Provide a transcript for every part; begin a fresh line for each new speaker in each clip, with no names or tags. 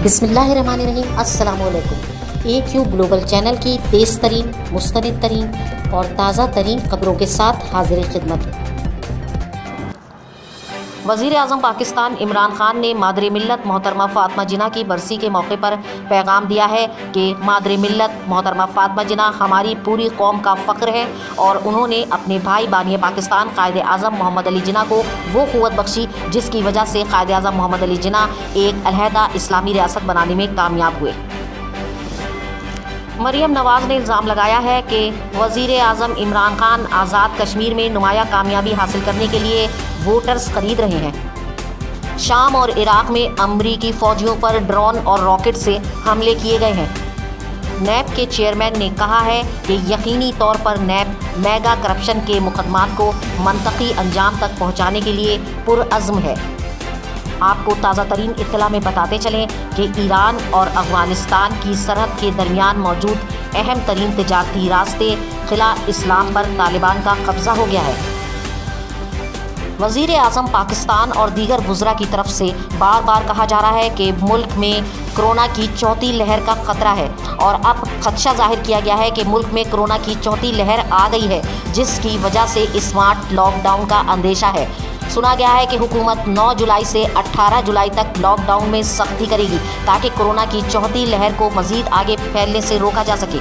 बिस्मिल्लाहिर्रहमानिर्रहीम। अस्सलामुअलैकुम। AQ global channel की तेज़ तरीन, मुस्तनिद तरीन और ताज़ा तरीन खबरों के साथ हाजिर खिदमत। वज़ीर आज़म पाकिस्तान इमरान खान ने मादरे मिल्लत मोहतरमा फ़ातिमा जिन्ना की बरसी के मौके पर पैगाम दिया है कि मादरे मिल्लत मोहतरमा फ़ातिमा जिन्ना हमारी पूरी कौम का फ़ख्र है और उन्होंने अपने भाई बानी पाकिस्तान कायद आज़म मोहम्मद अली जिन्ना को वो क़ुव्वत बख्शी जिसकी वजह से कायद आज़म मोहम्मद अली जिन्ना एक अलहदा इस्लामी रियासत बनाने में कामयाब हुए। मरियम नवाज़ ने इल्ज़ाम लगाया है कि वज़ीर आज़म इमरान खान आज़ाद कश्मीर में नुमाया कामयाबी हासिल करने के लिए वोटर्स खरीद रहे हैं। शाम और इराक़ में अमरीकी फ़ौजियों पर ड्रोन और रॉकेट से हमले किए गए हैं। नैब के चेयरमैन ने कहा है कि यकीनी तौर पर नैब मेगा करप्शन के मुकदमात को मंतकी अंजाम तक पहुँचाने के लिए पुरअज़्म है। आपको ताज़ा तरीन इत्तला में बताते चलें कि ईरान और अफ़गानिस्तान की सरहद के दरमियान मौजूद अहम तरीन तिजारती रास्ते क़िला इस्लाम पर तालिबान का कब्ज़ा हो गया है। वज़ीर आज़म पाकिस्तान और दीगर वुज़रा की तरफ से बार बार कहा जा रहा है कि मुल्क में कोरोना की चौथी लहर का ख़तरा है और अब खदशा जाहिर किया गया है कि मुल्क में कोरोना की चौथी लहर आ गई है, जिसकी वजह से स्मार्ट लॉकडाउन का अंदेशा है। सुना गया है कि हुकूमत 9 जुलाई से 18 जुलाई तक लॉकडाउन में सख्ती करेगी ताकि कोरोना की चौथी लहर को मज़ीद आगे फैलने से रोका जा सके।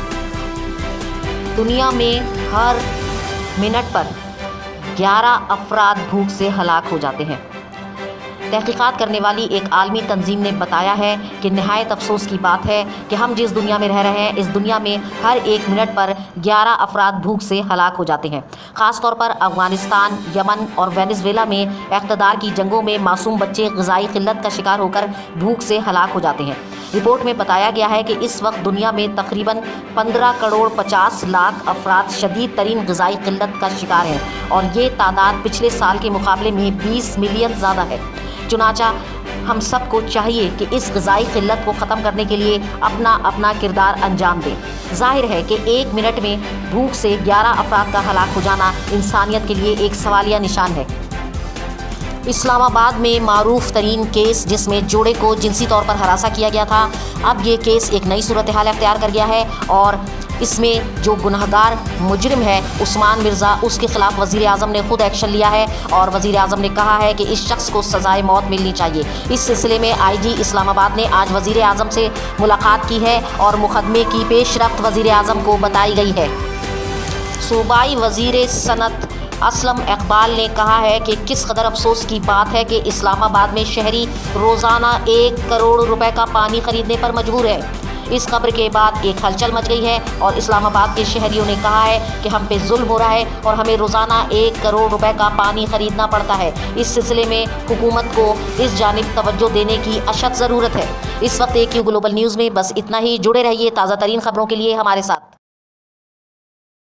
दुनिया में हर मिनट पर 11 अफराद भूख से हलाक हो जाते हैं। तहकीकात करने वाली एक आलमी तंजीम ने बताया है कि नहायत अफसोस की बात है कि हम जिस दुनिया में रह रहे हैं, इस दुनिया में हर एक मिनट पर 11 अफराद भूख से हलाक हो जाते हैं। ख़ास तौर पर अफ़गानिस्तान, यमन और वेनेज़ुएला में इक़्तिदार की जंगों में मासूम बच्चे ग़िज़ाई क़िल्लत का शिकार होकर भूख से हलाक हो जाते हैं। रिपोर्ट में बताया गया है कि इस वक्त दुनिया में तकरीबन 15 करोड़ 50 लाख अफराद शदीद तरीन ग़िज़ाई क़िल्लत का शिकार हैं और ये तादाद पिछले साल के मुकाबले में 20 मिलियन ज़्यादा है। चुनांचा हम सबको चाहिए कि इस ग़िज़ाई क़िल्लत को ख़त्म करने के लिए अपना किरदार अंजाम दें। ज़ाहिर है कि एक मिनट में भूख से 11 अफराद का हलाक हो जाना इंसानियत के लिए एक सवालिया निशान है। इस्लामाबाद में मारूफ तरीन केस जिसमें जोड़े को जिनसी तौर पर हरासा किया गया था, अब ये केस एक नई सूरत हाल अख्तियार कर गया है और इसमें जो गुनहगार मुजरिम है उस्मान मिर्ज़ा, उसके ख़िलाफ़ वज़ीर आज़म ने ख़ुद एक्शन लिया है और वज़ीर आज़म ने कहा है कि इस शख्स को सज़ाए मौत मिलनी चाहिए। इस सिलसिले में IG इस्लामाबाद ने आज वज़ीर आज़म से मुलाकात की है और मुकदमे की पेशरफ्त वज़ीर आज़म को बताई गई है। सूबाई वज़ीर सनत असलम इकबाल ने कहा है कि किस कदर अफसोस की बात है कि इस्लामाबाद में शहरी रोज़ाना 1 करोड़ रुपए का पानी खरीदने पर मजबूर है। इस खबर के बाद एक हलचल मच गई है और इस्लामाबाद के शहरियों ने कहा है कि हम पे जुल्म हो रहा है और हमें रोज़ाना 1 करोड़ रुपए का पानी खरीदना पड़ता है। इस सिलसिले में हुकूमत को इस जानिब तवज्जो देने की अशद ज़रूरत है। इस वक्त AQ ग्लोबल न्यूज़ में बस इतना ही। जुड़े रहिए ताज़ा तरीन खबरों के लिए हमारे साथ।